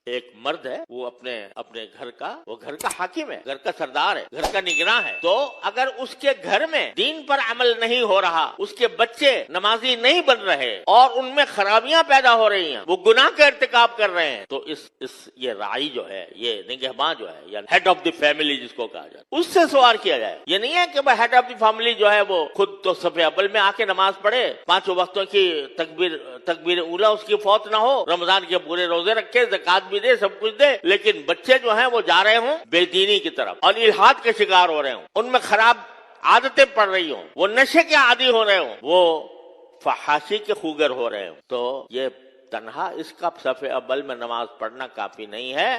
ایک مرد ہے، وہ اپنے گھر کا حاکم ہے، گھر کا سردار ہے، گھر کا نگراں ہے، تو اگر اس کے گھر میں دین پر عمل نہیں ہو رہا، اس کے بچے نمازی نہیں بن رہے اور ان میں خرابیاں پیدا ہو رہی ہیں، وہ گناہ کا ارتکاب کر رہے ہیں، تو یہ راعی جو ہے، یہ نگہباں جو ہے، یا ہیڈ آف دی فیملی جس کو کہا جائے، اس سے سوال کیا جائے۔ یہ نہیں ہے کہ ہیڈ آف دی فیملی جو ہے وہ خود تو صف اول میں آ کے نماز پڑھے، 5 وقتوں کی تکبیر اولا اس کی فوت نہ ہو، رمضان کے پورے روزے رکھے، زکات بھی دے، سب کچھ دے، لیکن بچے جو ہیں وہ جا رہے ہوں بے دینی کی طرف اور الحاد کے شکار ہو رہے ہوں، ان میں خراب عادتیں پڑ رہی ہوں، وہ نشے کے عادی ہو رہے ہوں، وہ فحاشی کے خوگر ہو رہے ہوں، تو یہ تنہا اس کا صف اول میں نماز پڑھنا کافی نہیں ہے،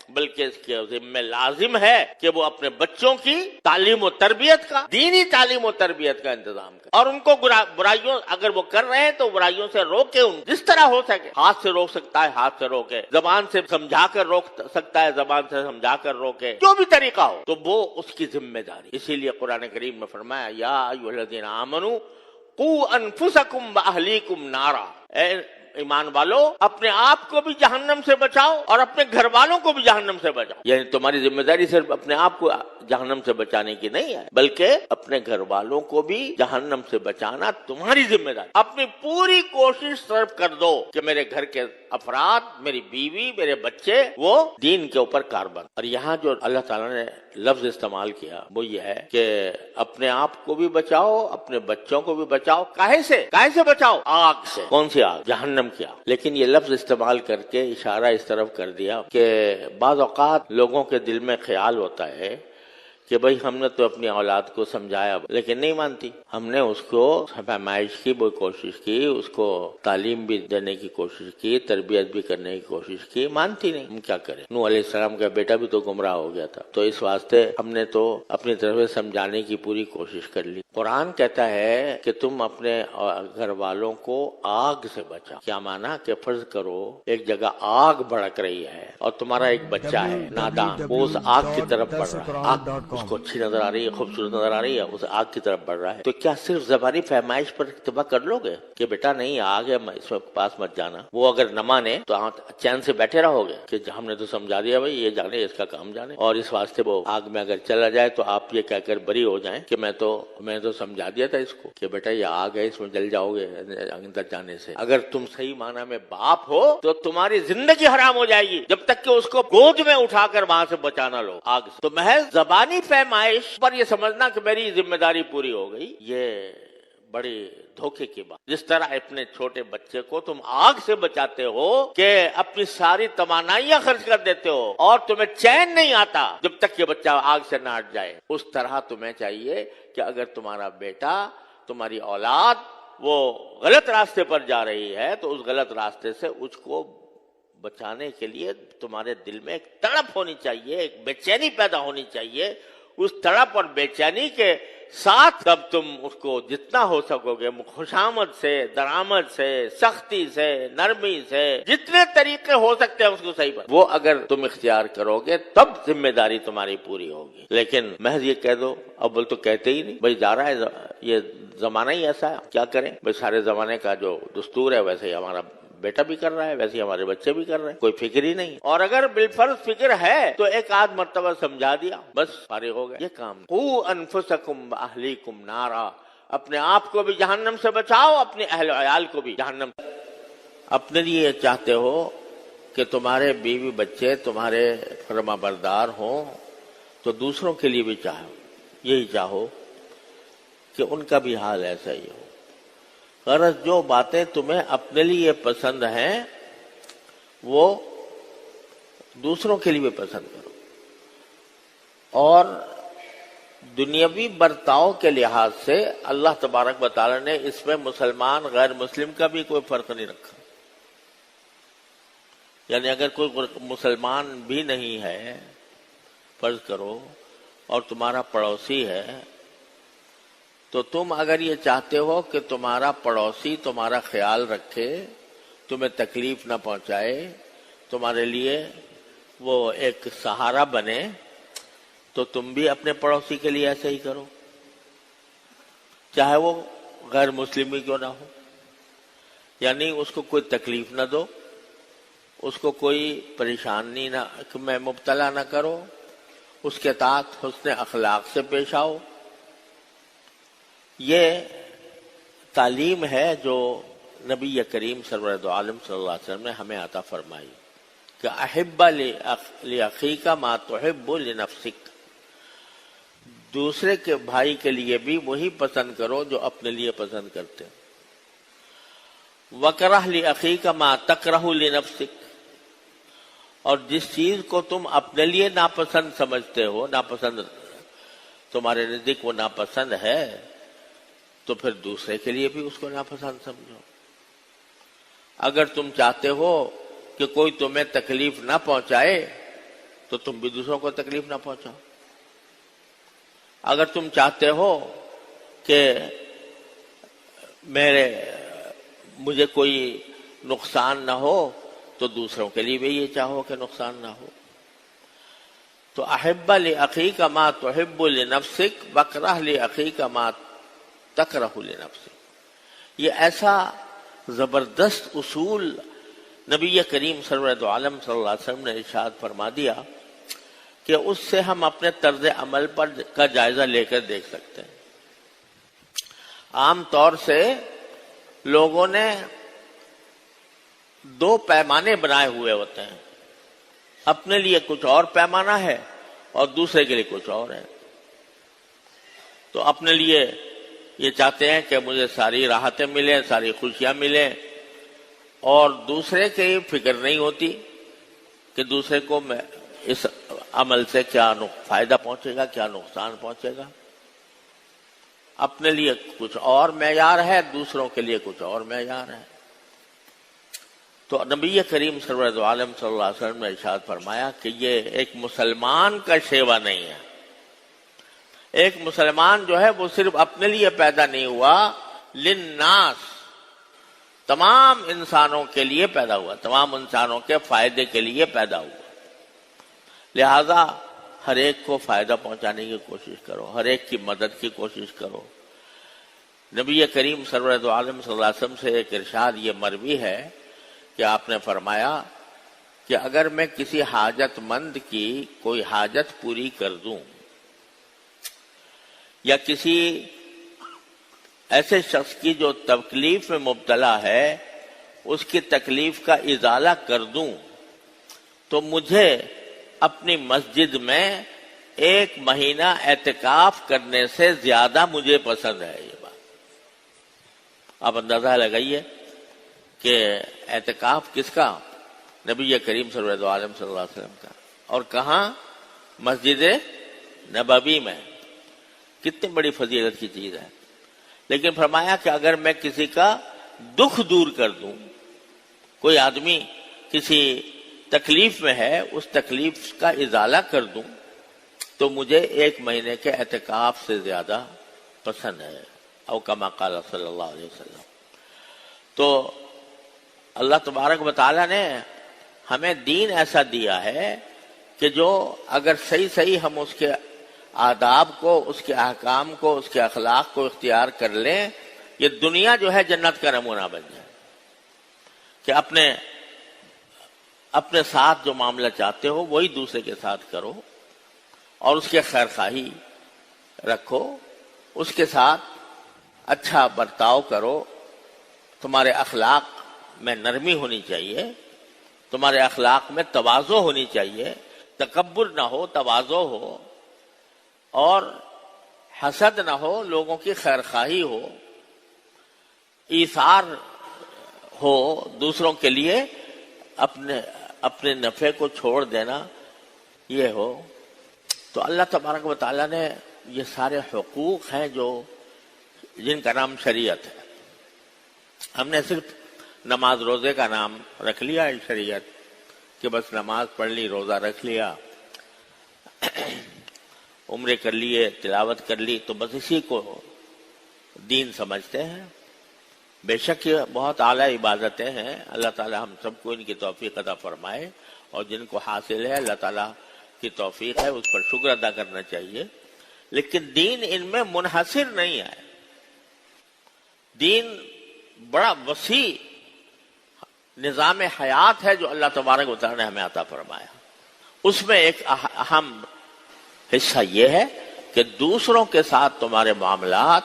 بلکہ اس کے ذمہ لازم ہے کہ وہ اپنے بچوں کی تعلیم و تربیت کا، دینی تعلیم و تربیت کا انتظام کرے، اور ان کو برائیوں اگر وہ کر رہے ہیں تو برائیوں سے روکے، ان جس طرح ہو سکے، ہاتھ سے روک سکتا ہے ہاتھ سے روکے، زبان سے سمجھا کر روک سکتا ہے زبان سے سمجھا کر روکے، جو بھی طریقہ ہو تو وہ اس کی ذمہ داری۔ اسی لیے قرآن کریم میں فرمایا یا ایھا الذین آمنوا قوا انفسکم واہلیکم نارا، اے ایمان والو اپنے آپ کو بھی جہنم سے بچاؤ اور اپنے گھر والوں کو بھی جہنم سے بچاؤ۔ یعنی تمہاری ذمہ داری صرف اپنے آپ کو جہنم سے بچانے کی نہیں ہے، بلکہ اپنے گھر والوں کو بھی جہنم سے بچانا تمہاری ذمہ داری۔ اپنی پوری کوشش صرف کر دو کہ میرے گھر کے افراد، میری بیوی، میرے بچے وہ دین کے اوپر کاربند۔ اور یہاں جو اللہ تعالیٰ نے لفظ استعمال کیا وہ یہ ہے کہ اپنے آپ کو بھی بچاؤ، اپنے بچوں کو بھی بچاؤ۔ کاہے سے بچاؤ؟ آگ سے۔ کون سی آگ؟ جہنم کی آگ۔ لیکن یہ لفظ استعمال کر کے اشارہ اس طرف کر دیا کہ بعض اوقات لوگوں کے دل میں خیال ہوتا ہے کہ بھئی ہم نے تو اپنی اولاد کو سمجھایا لیکن نہیں مانتی، ہم نے اس کو پیمائش کی وہ کوشش کی، اس کو تعلیم بھی دینے کی کوشش کی، تربیت بھی کرنے کی کوشش کی، مانتی نہیں، ہم کیا کریں؟ نوح علیہ السلام کا بیٹا بھی تو گمراہ ہو گیا تھا، تو اس واسطے ہم نے تو اپنی طرف سے سمجھانے کی پوری کوشش کر لی۔ قرآن کہتا ہے کہ تم اپنے گھر والوں کو آگ سے بچاؤ۔ کیا مانا کہ فرض کرو ایک جگہ آگ بھڑک رہی ہے اور تمہارا ایک بچہ ہے نادان، وہ اس آگ کی طرف بڑھ رہا ہے، آگ اس کو اچھی نظر آ رہی ہے، خوبصورت نظر آ رہی ہے، اس آگ کی طرف بڑھ رہا ہے، تو کیا صرف زبانی فہمائش پر اکتفا کر لو گے کہ بیٹا نہیں آگ ہے اس میں پاس مت جانا؟ وہ اگر نہ مانے تو آپ چین سے بیٹھے رہو گے کہ ہم نے تو سمجھا دیا بھائی یہ جانے، اس کا کام جانے، اور اس واسطے وہ آگ میں اگر چلا جائے تو آپ یہ کہہ کر بری ہو جائیں کہ میں تو سمجھا دیا تھا اس کو کہ بیٹا یہ آگ ہے، اس میں جل جاؤ گے اندر جانے سے۔ اگر تم صحیح معنی میں باپ ہو تو تمہاری زندگی حرام ہو جائے گی جب تک کہ اس کو گود میں اٹھا کر وہاں سے بچانا لو آگ سے۔ تو محض زبانی فہمائش پر یہ سمجھنا کہ میری ذمہ داری پوری ہو گئی، یہ بڑی دھوکے کی بات۔ جس طرح اپنے چھوٹے بچے کو تم آگ سے بچاتے ہو کہ اپنی ساری توانائیاں خرچ کر دیتے ہو اور تمہیں چین نہیں آتا جب تک یہ بچہ آگ سے نہ ہٹ جائے، اس طرح تمہیں چاہیے کہ اگر تمہارا بیٹا، تمہاری اولاد وہ غلط راستے پر جا رہی ہے تو اس غلط راستے سے اس کو بچانے کے لیے تمہارے دل میں ایک تڑپ ہونی چاہیے، ایک بے چینی پیدا ہونی چاہیے۔ اس تڑپ اور بے چینی کے ساتھ تب تم اس کو جتنا ہو سکو گے خوشامد سے، درآمد سے، سختی سے، نرمی سے، جتنے طریقے ہو سکتے ہیں اس کو صحیح پر وہ اگر تم اختیار کرو گے تب ذمہ داری تمہاری پوری ہوگی۔ لیکن محض یہ کہہ دو، اول تو کہتے ہی نہیں، بھائی جا رہا ہے یہ زمانہ ہی ایسا ہے، کیا کریں بھائی، سارے زمانے کا جو دستور ہے ویسے ہی ہمارا بیٹا بھی کر رہا ہے، ویسے ہمارے بچے بھی کر رہے ہیں، کوئی فکر ہی نہیں، اور اگر بالفرض فکر ہے تو ایک آدھ مرتبہ سمجھا دیا بس فارغ ہو گئے۔ یہ کام قوا انفسکم واہلیکم نارا، اپنے آپ کو بھی جہنم سے بچاؤ، اپنے اہل و عیال کو بھی جہنم۔ اپنے لیے چاہتے ہو کہ تمہارے بیوی بچے تمہارے فرما بردار ہوں تو دوسروں کے لیے بھی یہی چاہو کہ ان کا بھی حال ایسا ہی ہو۔ غرض جو باتیں تمہیں اپنے لیے پسند ہیں وہ دوسروں کے لیے بھی پسند کرو، اور دنیاوی برتاؤ کے لحاظ سے اللہ تبارک و تعالی نے اس میں مسلمان غیر مسلم کا بھی کوئی فرق نہیں رکھا۔ یعنی اگر کوئی مسلمان بھی نہیں ہے فرض کرو اور تمہارا پڑوسی ہے، تو تم اگر یہ چاہتے ہو کہ تمہارا پڑوسی تمہارا خیال رکھے، تمہیں تکلیف نہ پہنچائے، تمہارے لیے وہ ایک سہارا بنے، تو تم بھی اپنے پڑوسی کے لیے ایسے ہی کرو، چاہے وہ غیر مسلم ہی کیوں نہ ہو۔ یعنی اس کو کوئی تکلیف نہ دو، اس کو کوئی پریشانی میں مبتلا نہ کرو، اس کے ساتھ حسن اخلاق سے پیش آؤ۔ یہ تعلیم ہے جو نبی کریم سرور دو عالم صلی اللہ علیہ وسلم نے ہمیں عطا فرمائی کہ احب لاخیک ما تحب لنفسک، دوسرے کے بھائی کے لیے بھی وہی پسند کرو جو اپنے لیے پسند کرتے ہو۔ وکرہ لاخیک ما تکرہ لنفسک، اور جس چیز کو تم اپنے لیے ناپسند سمجھتے ہو، ناپسند تمہارے نزدیک وہ ناپسند ہے، تو پھر دوسرے کے لیے بھی اس کو ناپسند سمجھو۔ اگر تم چاہتے ہو کہ کوئی تمہیں تکلیف نہ پہنچائے تو تم بھی دوسروں کو تکلیف نہ پہنچاؤ۔ اگر تم چاہتے ہو کہ مجھے کوئی نقصان نہ ہو تو دوسروں کے لیے بھی یہ چاہو کہ نقصان نہ ہو۔ تو احب لاخیک ما تحب لنفسک وکرہ لاخیک ما تکرہ لنفسک، یہ ایسا زبردست اصول نبی کریم سرور دو عالم صلی اللہ علیہ وسلم نے ارشاد فرما دیا کہ اس سے ہم اپنے طرز عمل کا جائزہ لے کر دیکھ سکتے ہیں۔ عام طور سے لوگوں نے دو پیمانے بنائے ہوئے ہوتے ہیں، اپنے لیے کچھ اور پیمانہ ہے اور دوسرے کے لیے کچھ اور ہے۔ تو اپنے لیے یہ چاہتے ہیں کہ مجھے ساری راحتیں ملیں، ساری خوشیاں ملیں، اور دوسرے کی فکر نہیں ہوتی کہ دوسرے کو اس عمل سے کیا فائدہ پہنچے گا، کیا نقصان پہنچے گا۔ اپنے لیے کچھ اور معیار ہے، دوسروں کے لیے کچھ اور معیار ہے۔ تو نبی کریم سرور دو عالم صلی اللہ علیہ وسلم نے ارشاد فرمایا کہ یہ ایک مسلمان کا شیوا نہیں ہے۔ ایک مسلمان جو ہے وہ صرف اپنے لیے پیدا نہیں ہوا، للناس، تمام انسانوں کے لیے پیدا ہوا، تمام انسانوں کے فائدے کے لیے پیدا ہوا۔ لہذا ہر ایک کو فائدہ پہنچانے کی کوشش کرو، ہر ایک کی مدد کی کوشش کرو۔ نبی کریم سرور دو عالم صلی اللہ علیہ وسلم سے ایک ارشاد یہ مروی ہے کہ آپ نے فرمایا کہ اگر میں کسی حاجت مند کی کوئی حاجت پوری کر دوں، یا کسی ایسے شخص کی جو تکلیف میں مبتلا ہے اس کی تکلیف کا ازالہ کر دوں، تو مجھے اپنی مسجد میں 1 مہینہ اعتکاف کرنے سے زیادہ مجھے پسند ہے۔ یہ بات آپ اندازہ لگائیے کہ اعتکاف کس کا؟ نبی کریم صلی اللہ علیہ وسلم کا، اور کہاں؟ مسجد نبوی میں۔ کتنی بڑی فضیلت کی چیز ہے۔ لیکن فرمایا کہ اگر میں کسی کا دکھ دور کر دوں، کوئی آدمی کسی تکلیف میں ہے، اس تکلیف کا ازالہ کر دوں، تو مجھے 1 مہینے کے اعتکاف سے زیادہ پسند ہے، او کما قال صلی اللہ علیہ وسلم۔ تو اللہ تبارک و تعالیٰ نے ہمیں دین ایسا دیا ہے کہ جو اگر صحیح ہم اس کے آداب کو، اس کے احکام کو، اس کے اخلاق کو اختیار کر لیں، یہ دنیا جو ہے جنت کا نمونہ بن جائے کہ اپنے ساتھ جو معاملہ چاہتے ہو وہی دوسرے کے ساتھ کرو، اور اس کے خیر خواہی رکھو، اس کے ساتھ اچھا برتاؤ کرو۔ تمہارے اخلاق میں نرمی ہونی چاہیے، تمہارے اخلاق میں تواضع ہونی چاہیے، تکبر نہ ہو، تواضع ہو، اور حسد نہ ہو، لوگوں کی خیر خواہی ہو، ایثار ہو، دوسروں کے لیے اپنے نفع کو چھوڑ دینا یہ ہو۔ تو اللہ تبارک و تعالیٰ نے یہ سارے حقوق ہیں جن کا نام شریعت ہے۔ ہم نے صرف نماز روزے کا نام رکھ لیا ہے شریعت، کہ بس نماز پڑھ لی، روزہ رکھ لیا، عمرے کر لیے، تلاوت کر لی، تو بس اسی کو دین سمجھتے ہیں۔ بے شک یہ بہت اعلیٰ عبادتیں ہیں، اللہ تعالی ہم سب کو ان کی توفیق عطا فرمائے، اور جن کو حاصل ہے اللہ تعالی کی توفیق ہے اس پر شکر ادا کرنا چاہیے۔ لیکن دین ان میں منحصر نہیں ہے، دین بڑا وسیع نظام حیات ہے جو اللہ تبارک و تعالی نے ہمیں عطا فرمایا، اس میں ایک اہم حصہ یہ ہے کہ دوسروں کے ساتھ تمہارے معاملات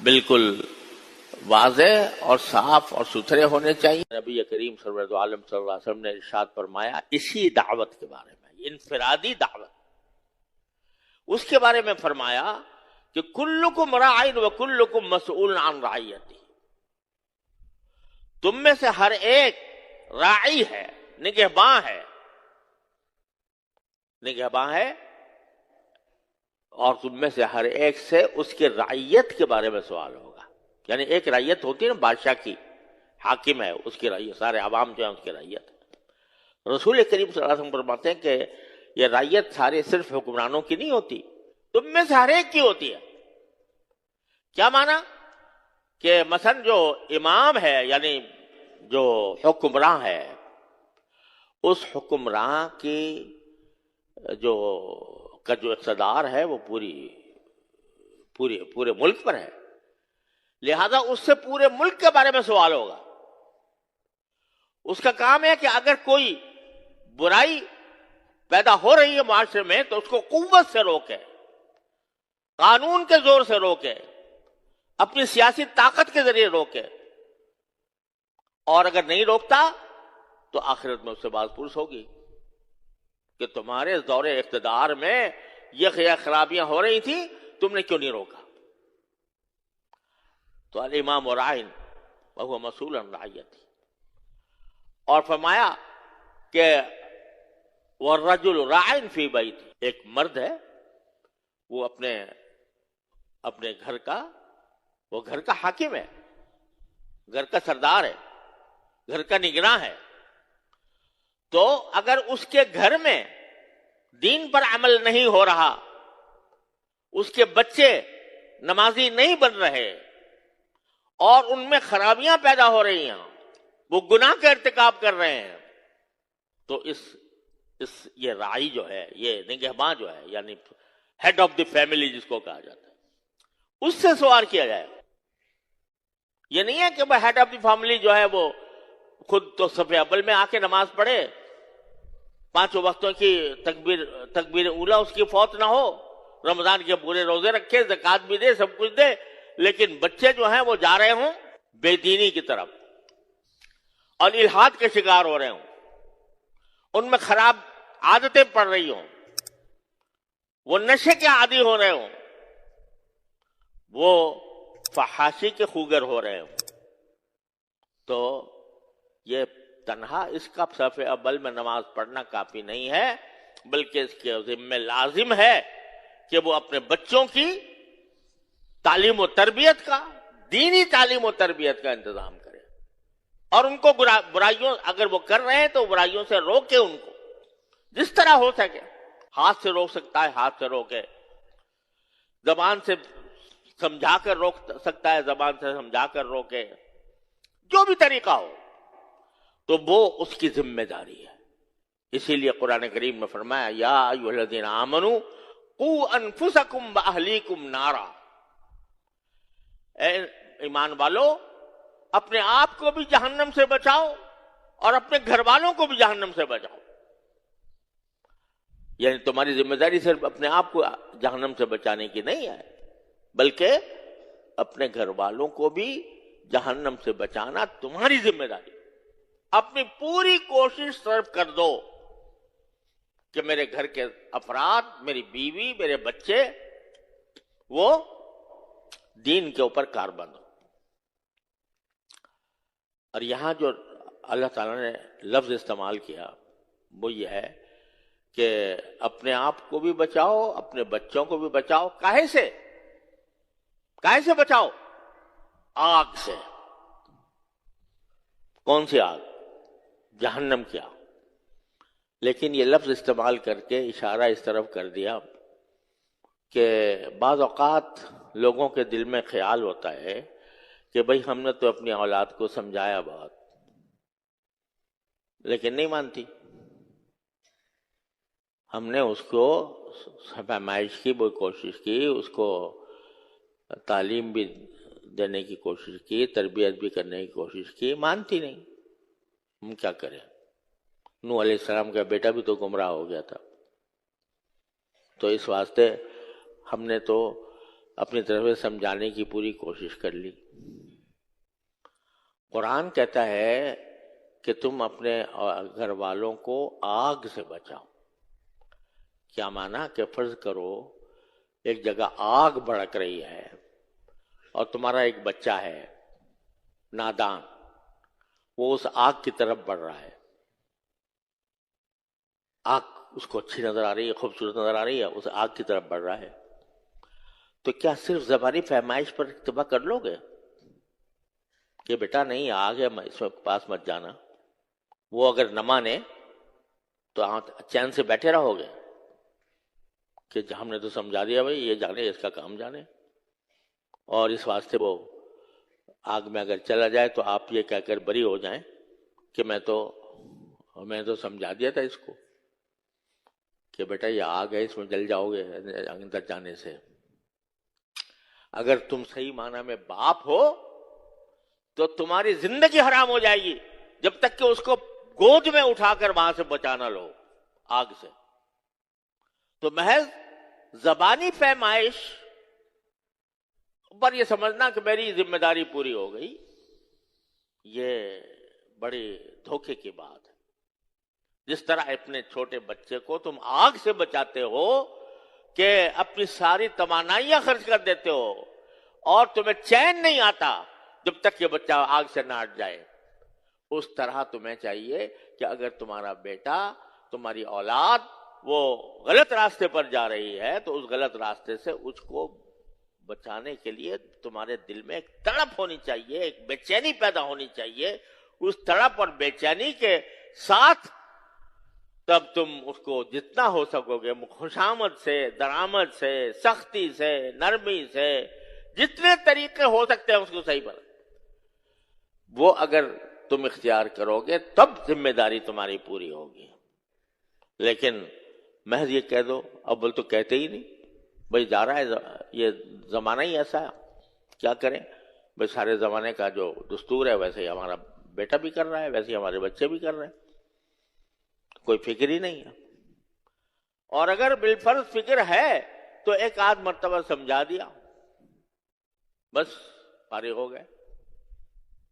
بالکل واضح اور صاف اور ستھرے ہونے چاہیے۔ نبی کریم سرور دو عالم صلی اللہ علیہ وسلم نے ارشاد فرمایا اسی دعوت کے بارے میں، انفرادی دعوت، اس کے بارے میں فرمایا کہ کلکم راعٍ وکلکم مسئول عن رعیتہ، تم میں سے ہر ایک راعی ہے، نگہباں ہے، نگہباں ہے، اور تم میں سے ہر ایک سے اس کے رعیت کے بارے میں سوال ہوگا۔ یعنی ایک رعیت ہوتی ہے نا بادشاہ کی، حاکم ہے، اس کی رعیت، سارے عوام جو ہیں اس کی رعیت ہے۔ رسول کریم صلی اللہ علیہ وسلم فرماتے ہیں کہ یہ رعیت سارے صرف حکمرانوں کی نہیں ہوتی، تم میں سے ہر ایک کی ہوتی ہے۔ کیا معنی؟ کہ مثلا جو امام ہے، یعنی جو حکمراں ہے، اس حکمراں کی جو اقتدار ہے وہ پورے ملک پر ہے، لہذا اس سے پورے ملک کے بارے میں سوال ہوگا۔ اس کا کام ہے کہ اگر کوئی برائی پیدا ہو رہی ہے معاشرے میں تو اس کو قوت سے روکے، قانون کے زور سے روکے، اپنی سیاسی طاقت کے ذریعے روکے، اور اگر نہیں روکتا تو آخرت میں اس سے باز پرس ہوگی کہ تمہارے دور اقتدار میں یہ خرابیاں ہو رہی تھیں، تم نے کیوں نہیں روکا؟ تو الامام راعٍ وہو مسئول عن رعیتہ، اور فرمایا کہ والرجل راعٍ فی بیتہ، ایک مرد ہے وہ اپنے گھر کا حاکم ہے، گھر کا سردار ہے، گھر کا نگراں ہے، تو اگر اس کے گھر میں دین پر عمل نہیں ہو رہا، اس کے بچے نمازی نہیں بن رہے اور ان میں خرابیاں پیدا ہو رہی ہیں، وہ گناہ کا ارتکاب کر رہے ہیں، تو یہ راعی جو ہے، یہ نگہباں جو ہے، یعنی ہیڈ آف دی فیملی جس کو کہا جاتا ہے، اس سے سوال کیا جائے۔ یہ نہیں ہے کہ وہ ہیڈ آف دی فیملی جو ہے وہ خود تو صف اول میں آ کے نماز پڑھے، 5 وقتوں کی تکبیر اولا اس کی فوت نہ ہو، رمضان کے پورے روزے رکھے، زکوٰۃ بھی دے، سب کچھ دے، لیکن بچے جو ہیں وہ جا رہے ہوں بے دینی کی طرف اور الحاد کے شکار ہو رہے ہوں، ان میں خراب عادتیں پڑ رہی ہوں، وہ نشے کے عادی ہو رہے ہوں، وہ فحاشی کے خوگر ہو رہے ہوں، تو یہ تنہا اس کا صف اول میں نماز پڑھنا کافی نہیں ہے، بلکہ اس کے ذمہ لازم ہے کہ وہ اپنے بچوں کی تعلیم و تربیت کا، دینی تعلیم و تربیت کا انتظام کرے، اور ان کو برائیوں اگر وہ کر رہے ہیں تو برائیوں سے روکے، ان کو جس طرح ہو سکے، ہاتھ سے روک سکتا ہے ہاتھ سے روکے، زبان سے سمجھا کر روک سکتا ہے زبان سے سمجھا کر روکے، جو بھی طریقہ ہو، تو وہ اس کی ذمہ داری ہے۔ اسی لیے قرآن کریم میں فرمایا یا ایھا الذین آمنوا قوا انفسکم واہلیکم نارا، اے ایمان والو اپنے آپ کو بھی جہنم سے بچاؤ اور اپنے گھر والوں کو بھی جہنم سے بچاؤ۔ یعنی تمہاری ذمہ داری صرف اپنے آپ کو جہنم سے بچانے کی نہیں ہے، بلکہ اپنے گھر والوں کو بھی جہنم سے بچانا تمہاری ذمہ داری۔ اپنی پوری کوشش صرف کر دو کہ میرے گھر کے افراد، میری بیوی، میرے بچے، وہ دین کے اوپر کاربند ہو۔ اور یہاں جو اللہ تعالیٰ نے لفظ استعمال کیا وہ یہ ہے کہ اپنے آپ کو بھی بچاؤ، اپنے بچوں کو بھی بچاؤ۔ کاہے سے بچاؤ؟ آگ سے۔ کون سی آگ؟ جہنم کی آگ۔ لیکن یہ لفظ استعمال کر کے اشارہ اس طرف کر دیا کہ بعض اوقات لوگوں کے دل میں خیال ہوتا ہے کہ بھئی ہم نے تو اپنی اولاد کو سمجھایا بہت، لیکن نہیں مانتی، ہم نے اس کو پیمائش کی، وہ کوشش کی، اس کو تعلیم بھی دینے کی کوشش کی، تربیت بھی کرنے کی کوشش کی، مانتی نہیں۔ ہم کیا کریں؟ نوح علیہ السلام کا بیٹا بھی تو گمراہ ہو گیا تھا. تو اس واسطے ہم نے تو اپنی طرف سے سمجھانے کی پوری کوشش کر لی. قرآن کہتا ہے کہ تم اپنے گھر والوں کو آگ سے بچاؤ. کیا مانا کہ فرض کرو ایک جگہ آگ بھڑک رہی ہے اور تمہارا ایک بچہ ہے نادان، وہ اس آگ کی طرف بڑھ رہا ہے. آگ اس کو اچھی نظر آ رہی ہے، خوبصورت نظر آ رہی ہے، اس آگ کی طرف بڑھ رہا ہے. تو کیا صرف زبانی فہمائش پر اتباع کر لو گے کہ بیٹا نہیں آگ ہے اس میں پاس مت جانا؟ وہ اگر نہ مانے تو آپ چین سے بیٹھے رہو گے کہ ہم نے تو سمجھا دیا بھائی یہ جانے، اس کا کام جانے. اور اس واسطے وہ آگ میں اگر چلا جائے تو آپ یہ کہہ کر بری ہو جائیں کہ میں تو سمجھا دیا تھا اس کو کہ بیٹا یہ آگ ہے، اس میں جل جاؤ گے اندر جانے سے. اگر تم صحیح معنی میں باپ ہو تو تمہاری زندگی حرام ہو جائے گی جب تک کہ اس کو گود میں اٹھا کر وہاں سے بچانا لو آگ سے. تو محض زبانی فہمائش پر یہ سمجھنا کہ میری ذمہ داری پوری ہو گئی، یہ بڑی دھوکے کی بات ہے. جس طرح اپنے چھوٹے بچے کو تم آگ سے بچاتے ہو کہ اپنی ساری توانائیاں خرچ کر دیتے ہو اور تمہیں چین نہیں آتا جب تک یہ بچہ آگ سے نہ ہٹ جائے، اس طرح تمہیں چاہیے کہ اگر تمہارا بیٹا، تمہاری اولاد وہ غلط راستے پر جا رہی ہے تو اس غلط راستے سے اس کو بچانے کے لیے تمہارے دل میں ایک تڑپ ہونی چاہیے، ایک بے چینی پیدا ہونی چاہیے. اس تڑپ اور بے چینی کے ساتھ تب تم اس کو جتنا ہو سکو گے خوشامد سے، درآمد سے، سختی سے، نرمی سے، جتنے طریقے ہو سکتے ہیں اس کو صحیح پر وہ اگر تم اختیار کرو گے تب ذمہ داری تمہاری پوری ہوگی. لیکن محض یہ کہہ دو، اول تو کہتے ہی نہیں، بھائی جا رہا ہے، یہ زمانہ ہی ایسا ہے، کیا کریں بھائی، سارے زمانے کا جو دستور ہے ویسے ہی ہمارا بیٹا بھی کر رہا ہے، ویسے ہی ہمارے بچے بھی کر رہے ہیں، کوئی فکر ہی نہیں ہے. اور اگر بالفرض فکر ہے تو ایک آدھ مرتبہ سمجھا دیا بس فارغ ہو گئے.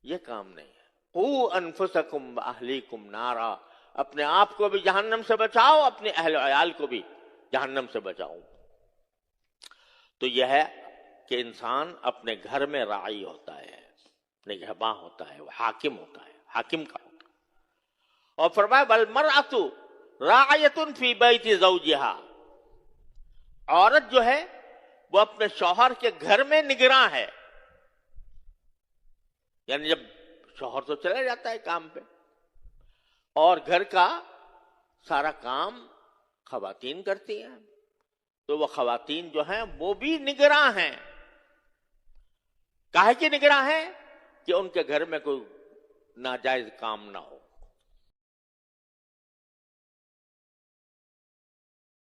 یہ کام نہیں ہے. قو انفسکم واہلیکم نارا، اپنے آپ کو بھی جہنم سے بچاؤ، اپنے اہل و عیال کو بھی جہنم سے بچاؤ. تو یہ ہے کہ انسان اپنے گھر میں راعی ہوتا ہے، نگہباں ہوتا ہے، وہ حاکم ہوتا ہے، حاکم کا ہوتا ہے. اور فرمایا والمرأۃ راعیۃ فی بیت زوجہا، عورت جو ہے وہ اپنے شوہر کے گھر میں نگراں ہے. یعنی جب شوہر تو چلا جاتا ہے کام پہ اور گھر کا سارا کام خواتین کرتی ہیں، تو وہ خواتین جو ہیں وہ بھی نگراں ہیں. کاہے کی نگراں ہیں؟ کہ ان کے گھر میں کوئی ناجائز کام نہ ہو.